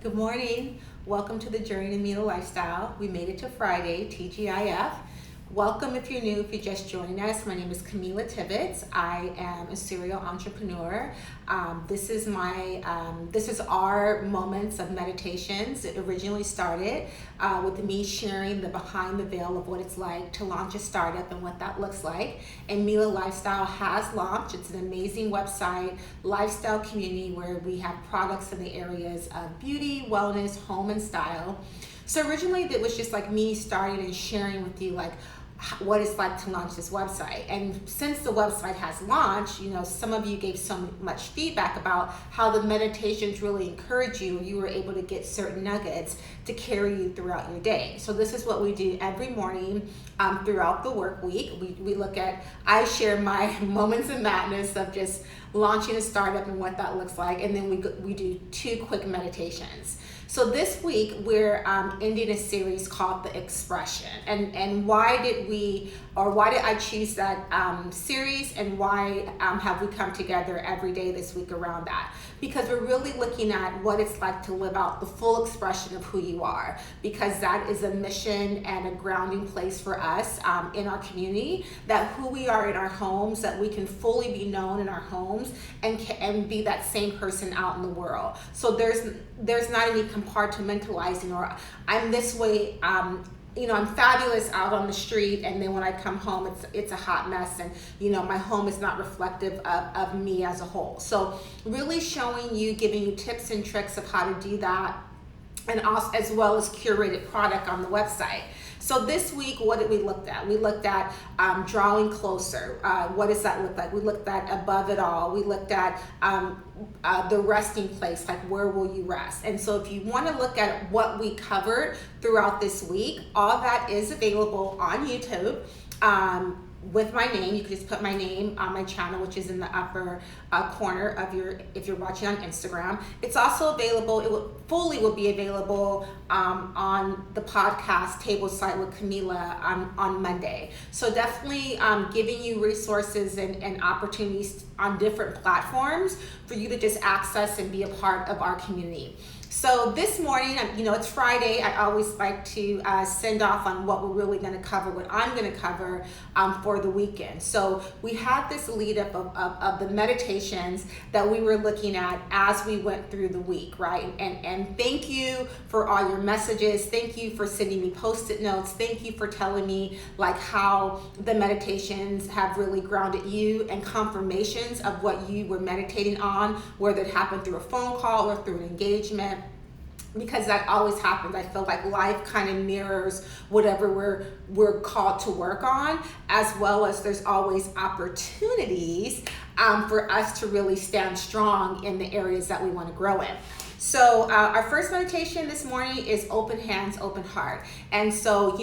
Good morning. Welcome to the Journey of Mela Lifestyle. We made it to Friday, TGIF. Welcome if you're new, if you're just joining us. My name is Camila Tibbetts. I am a serial entrepreneur. This is our moments of meditations. It originally started with me sharing the behind the veil of what it's like to launch a startup and what that looks like. And Mela Lifestyle has launched. It's an amazing website, lifestyle community where we have products in the areas of beauty, wellness, home, and style. So originally it was just like me starting and sharing with you like what it's like to launch this website. And since the website has launched, some of you gave so much feedback about how the meditations really encourage you. You were able to get certain nuggets to carry you throughout your day. So this is what we do every morning throughout the work week. I share my moments of madness of just launching a startup and what that looks like. And then we do 2 quick meditations. So this week we're ending a series called The Expression. And why did I choose that series, and why have we come together every day this week around that? Because we're really looking at what it's like to live out the full expression of who you are, because that is a mission and a grounding place for us in our community, that who we are in our homes, that we can fully be known in our homes and be that same person out in the world. So there's not any compartmentalizing, or I'm this way, I'm fabulous out on the street, and then when I come home, it's a hot mess, and my home is not reflective of me as a whole. So really showing you, giving you tips and tricks of how to do that, and also as well as curated product on the website. So this week, what did we look at? We looked at drawing closer. What does that look like? We looked at above it all. We looked at the resting place, like where will you rest? And so if you want to look at what we covered throughout this week, all that is available on YouTube. With my name, you can just put my name on my channel, which is in the upper corner of if you're watching on Instagram. It's also available, will be available on the podcast Table Site with Camila on Monday. So definitely giving you resources and opportunities on different platforms for you to just access and be a part of our community. So this morning, it's Friday. I always like to send off on what we're really going to cover, what I'm going to cover for the weekend. So we had this lead up of the meditations that we were looking at as we went through the week, right? And thank you for all your messages. Thank you for sending me Post-it notes. Thank you for telling me like how the meditations have really grounded you, and confirmations of what you were meditating on, whether it happened through a phone call or through an engagement. Because that always happens. I feel like life kind of mirrors whatever we're called to work on, as well as there's always opportunities for us to really stand strong in the areas that we want to grow in. So our first meditation this morning is open hands, open heart. And so,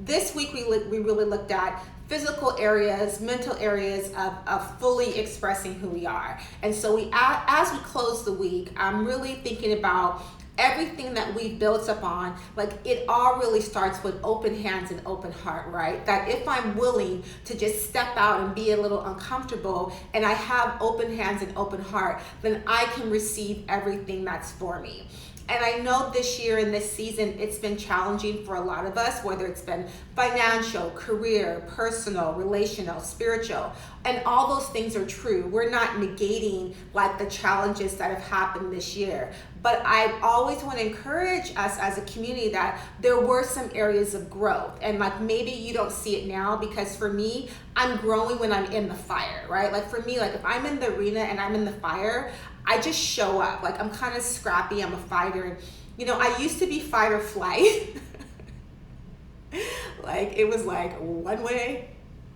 this week we really looked at physical areas, mental areas of fully expressing who we are. And so as we close the week, I'm really thinking about everything that we've built upon. Like, it all really starts with open hands and open heart, right? That if I'm willing to just step out and be a little uncomfortable, and I have open hands and open heart, then I can receive everything that's for me. And I know this year and this season, it's been challenging for a lot of us, whether it's been financial, career, personal, relational, spiritual, and all those things are true. We're not negating like the challenges that have happened this year. But I always want to encourage us as a community that there were some areas of growth. And like, maybe you don't see it now, because for me, I'm growing when I'm in the fire, right? Like for me, like if I'm in the arena and I'm in the fire, I just show up. Like, I'm kind of scrappy, I'm a fighter. I used to be fight or flight. Like, it was like one way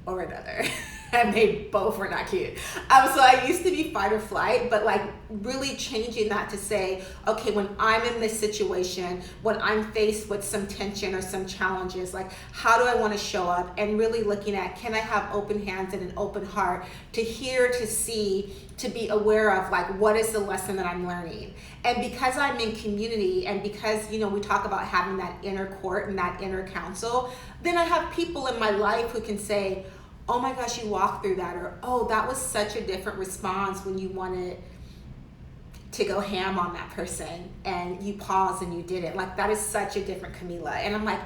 or another. And they both were not cute. So I used to be fight or flight, but like really changing that to say, okay, when I'm in this situation, when I'm faced with some tension or some challenges, like how do I want to show up? And really looking at, can I have open hands and an open heart to hear, to see, to be aware of like, what is the lesson that I'm learning? And because I'm in community, and because, we talk about having that inner court and that inner counsel, then I have people in my life who can say, oh my gosh, you walked through that, or oh, that was such a different response when you wanted to go ham on that person, and you paused and you did it. Like, that is such a different Camila. And I'm like,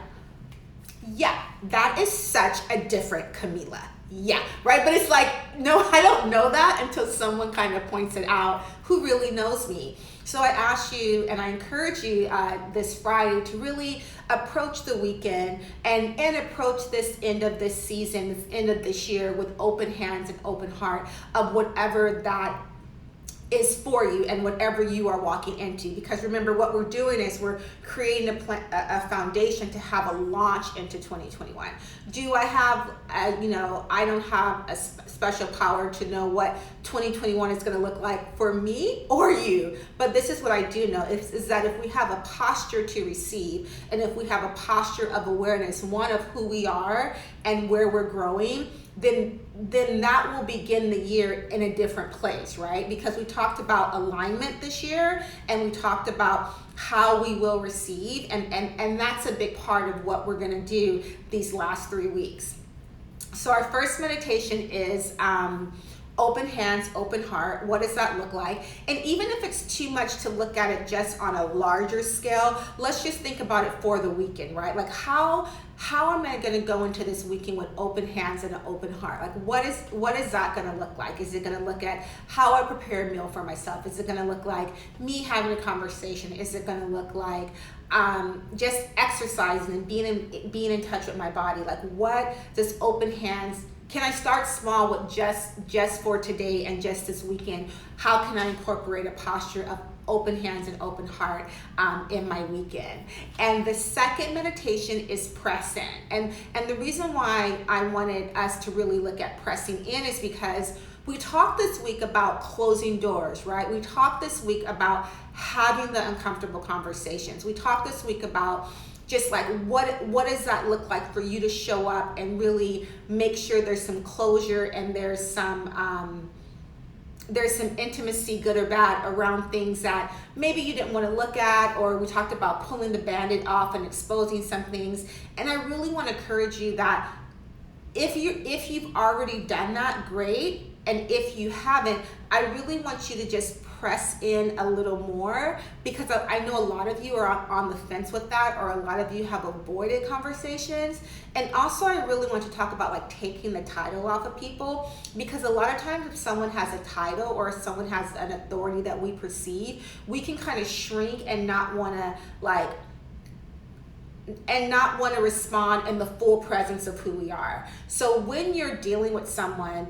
yeah, that is such a different Camila. Yeah, right? But it's like, no, I don't know that until someone kind of points it out who really knows me. So I ask you, and I encourage you this Friday to really approach the weekend and approach this end of this season, this end of this year, with open hands and open heart of whatever that is for you and whatever you are walking into. Because remember, what we're doing is we're creating a foundation to have a launch into 2021. Do I have, I don't have a special power to know what 2021 is going to look like for me or you. But this is what I do know, is that if we have a posture to receive, and if we have a posture of awareness, one of who we are and where we're growing, then that will begin the year in a different place, right? Because we talked about alignment this year, and we talked about how we will receive, and that's a big part of what we're going to do these last 3 weeks. So our first meditation is open hands, open heart. What does that look like? And even if it's too much to look at it just on a larger scale, let's just think about it for the weekend, right? Like, how am I going to go into this weekend with open hands and an open heart? Like, what is that going to look like? Is it going to look at how I prepare a meal for myself? Is it going to look like me having a conversation? Is it going to look like just exercising and being in touch with my body? Like, what does open hands? Can I start small with just for today and just this weekend? How can I incorporate a posture of open hands and open heart in my weekend? And the second meditation is press in. And the reason why I wanted us to really look at pressing in is because we talked this week about closing doors, right? We talked this week about having the uncomfortable conversations. We talked this week about just like what does that look like for you to show up and really make sure there's some closure and there's some intimacy, good or bad, around things that maybe you didn't want to look at, or we talked about pulling the Band-Aid off and exposing some things. And I really want to encourage you that if you've already done that, great. And if you haven't, I really want you to just press in a little more, because I know a lot of you are on the fence with that, or a lot of you have avoided conversations. And also, I really want to talk about like taking the title off of people, because a lot of times if someone has a title or if someone has an authority that we perceive, we can kind of shrink and not want to respond in the full presence of who we are. So when you're dealing with someone,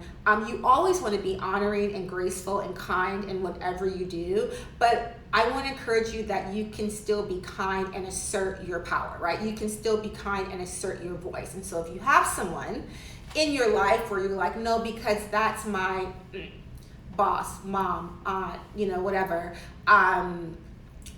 you always want to be honoring and graceful and kind in whatever you do. But I want to encourage you that you can still be kind and assert your power, right? You can still be kind and assert your voice. And so if you have someone in your life where you're like, no, because that's my boss, mom, aunt, whatever,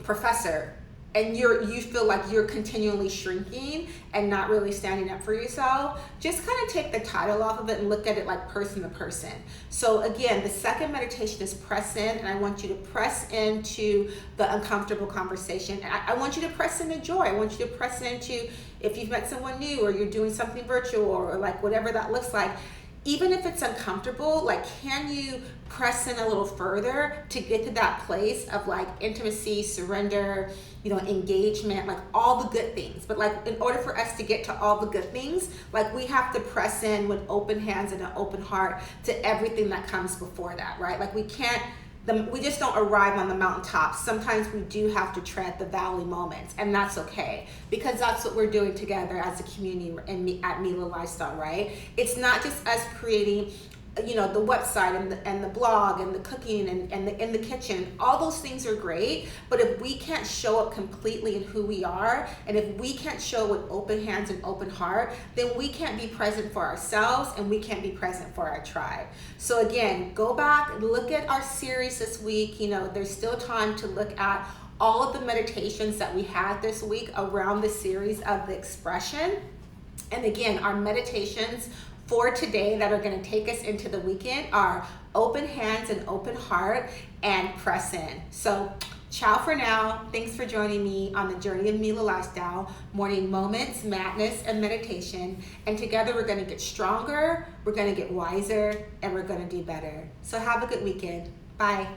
professor, and you feel like you're continually shrinking and not really standing up for yourself, just kind of take the title off of it and look at it like person to person. So again, the second meditation is press in, and I want you to press into the uncomfortable conversation. And I want you to press into joy. I want you to press into, if you've met someone new or you're doing something virtual or like whatever that looks like, even if it's uncomfortable, like, can you press in a little further to get to that place of like intimacy, surrender, engagement, like all the good things. But like, in order for us to get to all the good things, like, we have to press in with open hands and an open heart to everything that comes before that, right? Like, we just don't arrive on the mountaintop. Sometimes we do have to tread the valley moments, and that's okay, because that's what we're doing together as a community at Mela Lifestyle, right? It's not just us creating the website and the blog and the cooking and in the kitchen. All those things are great, but if we can't show up completely in who we are, and if we can't show with open hands and open heart, then we can't be present for ourselves, and we can't be present for our tribe. So again, go back and look at our series this week. There's still time to look at all of the meditations that we had this week around the series of the expression. And again, our meditations for today that are going to take us into the weekend are open hands and open heart and press in. So ciao for now. Thanks for joining me on the Journey of Mela Lifestyle, morning moments, madness, and meditation. And together we're going to get stronger, we're going to get wiser, and we're going to do better. So have a good weekend. Bye.